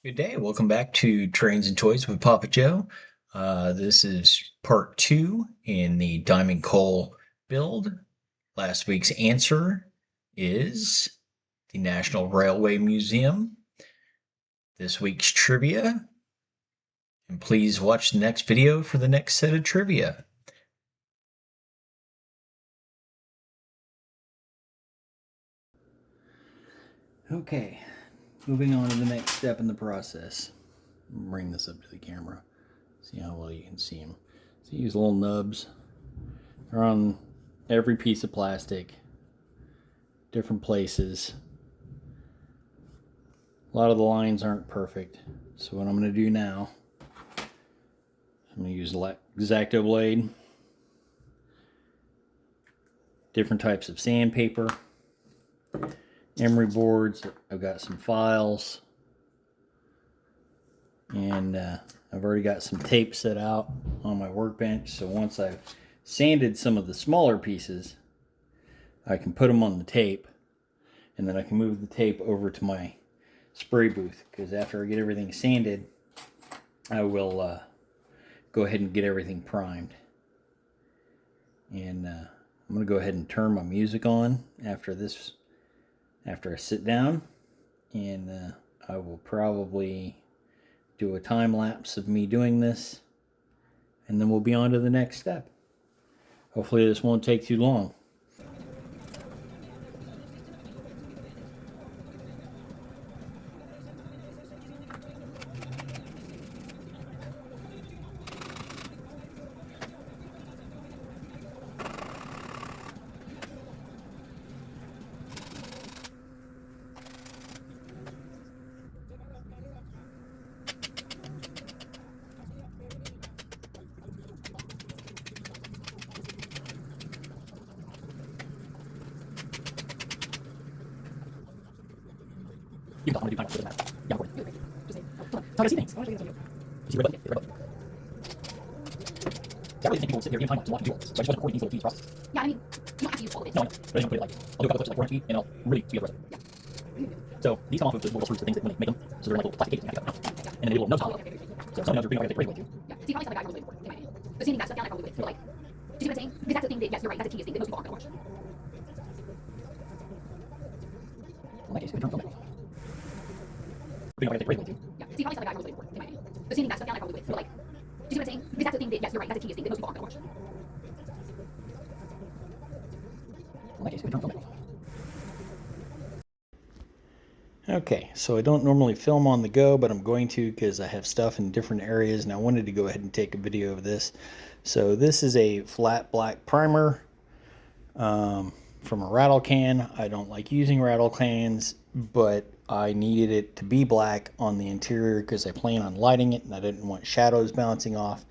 Good day. Welcome back to Trains and Toys with Papa Joe. This is part two in the Diamond Coal build. Last week's answer is the National Railway Museum. This week's trivia. And please watch the next video for the next set of trivia. Okay, moving on to the next step in the process. Bring this up to the camera. See how well you can see them. So use little nubs. They're on every piece of plastic, different places. A lot of the lines aren't perfect. So what I'm going to do now, I'm going to use X-Acto blade, different types of sandpaper, emery boards. I've got some files, and I've already got some tape set out on my workbench. So once I've sanded some of the smaller pieces, I can put them on the tape, and then I can move the tape over to my spray booth, because after I get everything sanded, I will go ahead and get everything primed. And I'm going to go ahead and turn my music on after I sit down, and I will probably do a time lapse of me doing this, and then we'll be on to the next step. Hopefully this won't take too long. You can talk, I'm going to do time lapse. Yeah, I'm recording. How do I see things? You see red button? Red button. I really think people sit here in time to watch and do all this. So I just wasn't recording these little teeny processes. Yeah, I mean, you don't have to use all of it. No, I know. But I just want to put it like, I'll do a couple clips at like 400 feet, and I'll really speed up the rest of it. Yeah. So these come off of the little screws, the things that when they make them. So they're in like little plastic cages, you have to cut them out. And then they little nubs on them. So some of the nubs are pretty much like regular. Yeah. See, probably stuff like that I probably would. But sanding that stuff down, I probably would. But like, do you see what I'm saying? Because that's the thing that, yes, you're right, that's the tedious thing that most people aren't going to watch. In my case, you can turn film off. Pretty much like regular. Yeah. See, probably stuff like that I probably would, in my opinion. But sanding that stuff down, I probably would. But like, do you see what I'm saying? Because that's the thing that, yes, you're right, that's the tedious thing that most people aren't going to watch. In my case, you can turn film off. Okay, so I don't normally film on the go, but I'm going to because I have stuff in different areas, and I wanted to go ahead and take a video of this. So this is a flat black primer from a rattle can. I don't like using rattle cans, but I needed it to be black on the interior because I plan on lighting it, and I didn't want shadows bouncing off.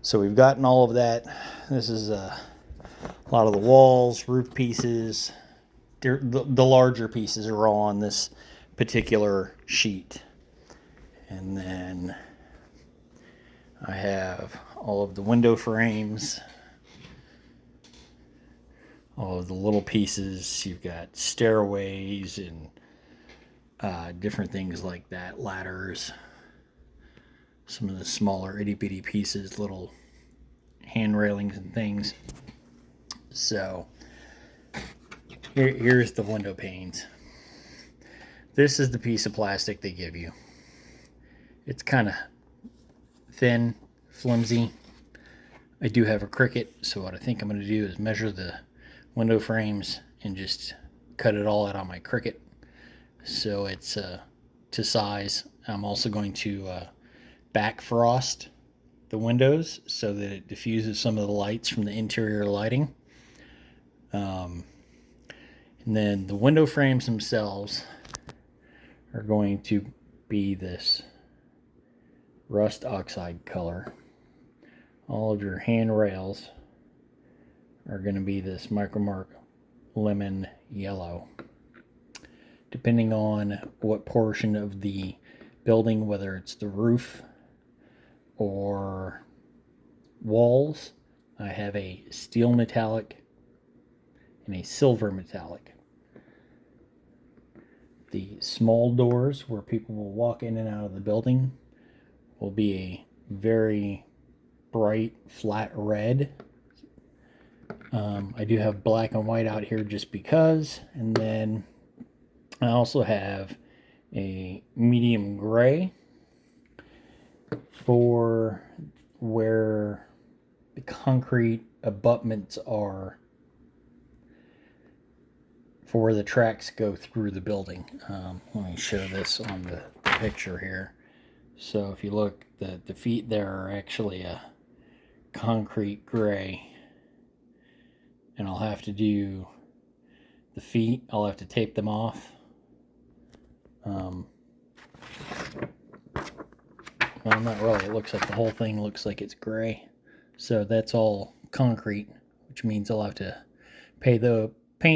So we've gotten all of that. This is a lot of the walls, roof pieces. The larger pieces are all on this particular sheet. And then I have all of the window frames, all of the little pieces. You've got stairways and different things like that, ladders, some of the smaller itty bitty pieces, little hand railings and things. So here's the window panes. This is the piece of plastic they give you. It's kind of thin, flimsy. I do have a Cricut, so what I think I'm going to do is measure the window frames and just cut it all out on my Cricut so it's to size. I'm also going to back frost the windows so that it diffuses some of the lights from the interior lighting. And then the window frames themselves are going to be this rust oxide color. All of your handrails are going to be this Micromark lemon yellow. Depending on what portion of the building, whether it's the roof or walls, I have a steel metallic and a silver metallic. The small doors where people will walk in and out of the building will be a very bright flat red. I do have black and white out here just because, and then I also have a medium gray for where the concrete abutments are, for where the tracks go through the building. Let me show this on the picture here. So if you look, the feet there are actually a concrete gray, and I'll have to do the feet, I'll have to tape them off. Well, not really. It looks like the whole thing looks like it's gray. So that's all concrete, which means I'll have to paint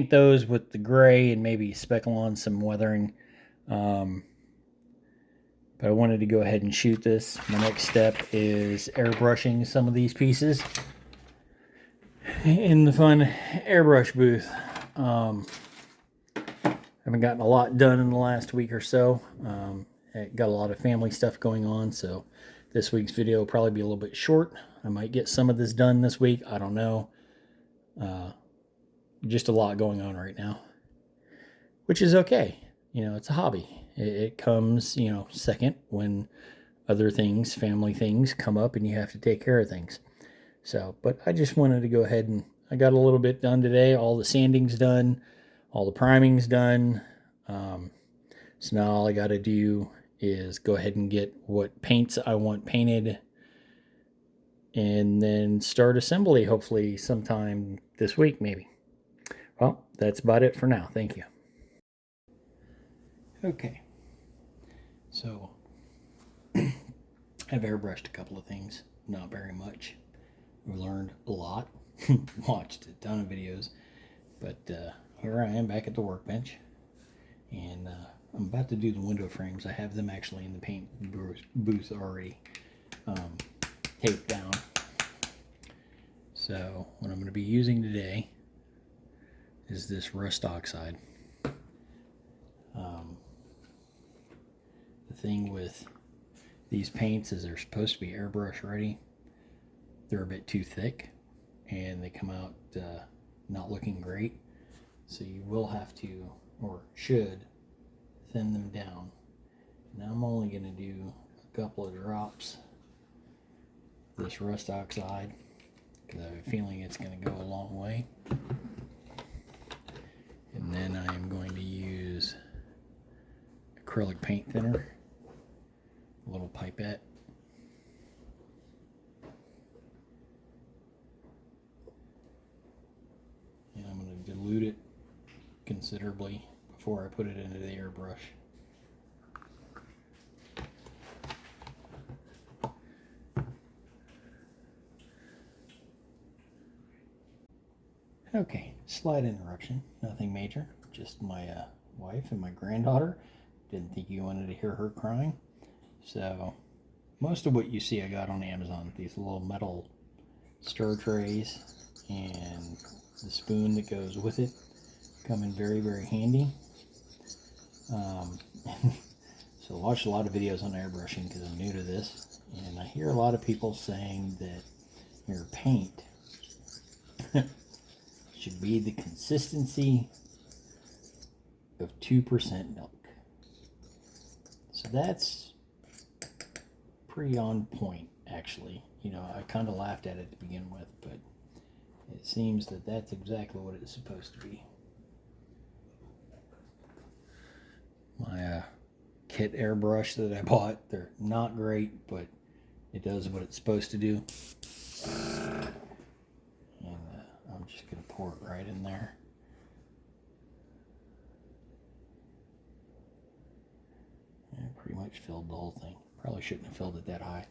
those with the gray and maybe speckle on some weathering. But I wanted to go ahead and shoot this. My next step is airbrushing some of these pieces in the fun airbrush booth. Haven't gotten a lot done in the last week or so. Got a lot of family stuff going on, so this week's video will probably be a little bit short. I might get some of this done this week. I don't know. Just a lot going on right now, which is okay. You know, it's a hobby. It comes, you know, second when other things, family things come up and you have to take care of things. So, but I just wanted to go ahead and I got a little bit done today. All the sanding's done. All the priming's done. So now all I got to do is go ahead and get what paints I want painted and then start assembly hopefully sometime this week maybe. Well, that's about it for now. Thank you. Okay. So I've airbrushed a couple of things, not very much. I've learned a lot, watched a ton of videos, but here I am back at the workbench, and I'm about to do the window frames. I have them actually in the paint booth already taped down. So what I'm going to be using today is this rust oxide. The thing with these paints is they're supposed to be airbrush ready. They're a bit too thick and they come out not looking great. So you will have to, or should, thin them down. Now I'm only going to do a couple of drops of this rust oxide because I have a feeling it's going to go a long way. And then I am going to use acrylic paint thinner, a little pipette. And I'm going to dilute it considerably before I put it into the airbrush. Okay, slight interruption, nothing major, just my wife and my granddaughter. Didn't think you wanted to hear her crying. So most of what you see I got on Amazon, these little metal stir trays and the spoon that goes with it, come in very, very handy. So I watched a lot of videos on airbrushing because I'm new to this, and I hear a lot of people saying that your paint should be the consistency of 2% milk. So that's pretty on point, actually. You know, I kind of laughed at it to begin with, but it seems that that's exactly what it's supposed to be. My kit airbrush that I bought, they're not great, but it does what it's supposed to do. And I'm just going to pour it right in there. And I pretty much filled the whole thing. Probably shouldn't have filled it that high,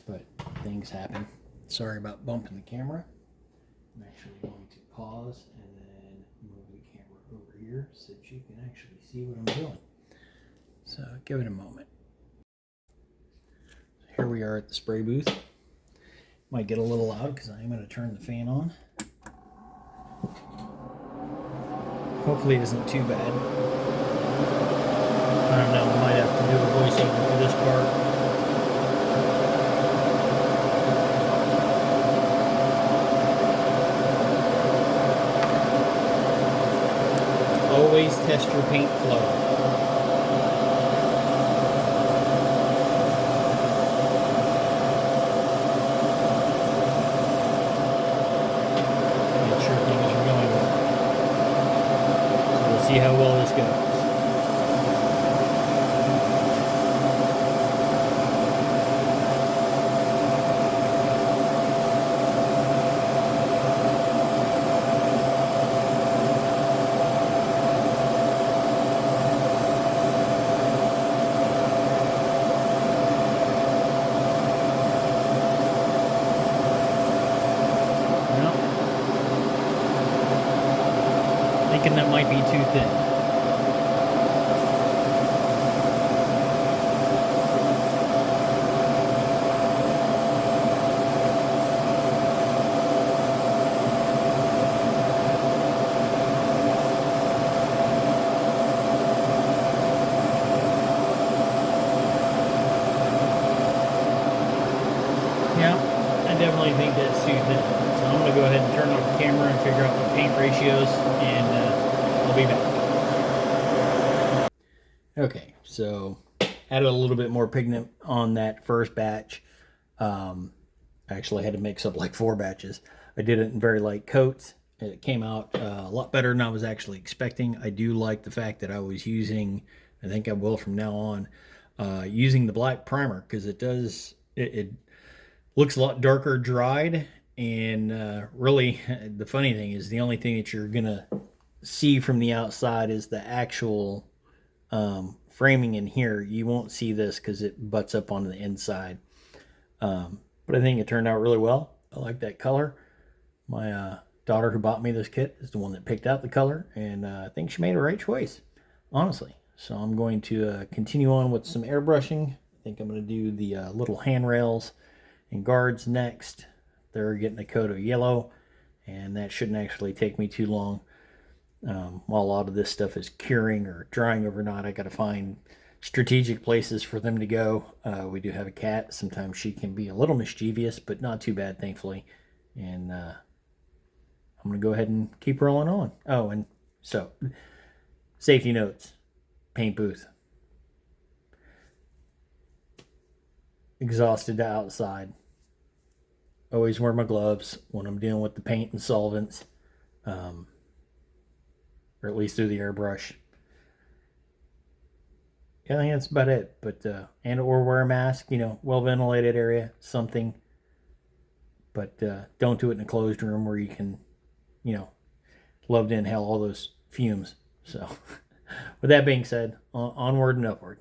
but things happen. Sorry about bumping the camera. I'm actually going to pause and then move the camera over here so that you can actually see what I'm doing. So give it a moment. Here we are at the spray booth. Might get a little loud because I am going to turn the fan on. Hopefully it isn't too bad. I don't know, might have to do a voiceover for this part. Always test your paint flow. Make sure things are going well. So we'll see how well this goes. Thinking that might be too thin. Yeah, I definitely think that's too thin. So I'm going to go ahead and turn off the camera and figure out the paint ratios, and I'll be back. Okay, so added a little bit more pigment on that first batch. I actually had to mix up like 4 batches. I did it in very light coats. It came out a lot better than I was actually expecting. I do like the fact that I was using, I think I will from now on, using the black primer, because it looks a lot darker dried. And really, the funny thing is the only thing that you're gonna see from the outside is the actual framing in here. You won't see this because it butts up on the inside. But I think it turned out really well. I like that color. My daughter who bought me this kit is the one that picked out the color, and I think she made a right choice, honestly. So I'm going to continue on with some airbrushing. I think I'm going to do the little handrails and guards next. They're getting a coat of yellow, and that shouldn't actually take me too long. While a lot of this stuff is curing or drying overnight, I got to find strategic places for them to go. We do have a cat. Sometimes she can be a little mischievous, but not too bad, thankfully. And I'm going to go ahead and keep rolling on. Oh, and so safety notes, paint booth. Exhausted outside. Always wear my gloves when I'm dealing with the paint and solvents, or at least through the airbrush. Yeah, I think that's about it. But and or wear a mask, well ventilated area, something. But don't do it in a closed room where you can, love to inhale all those fumes. So, with that being said, onward and upward.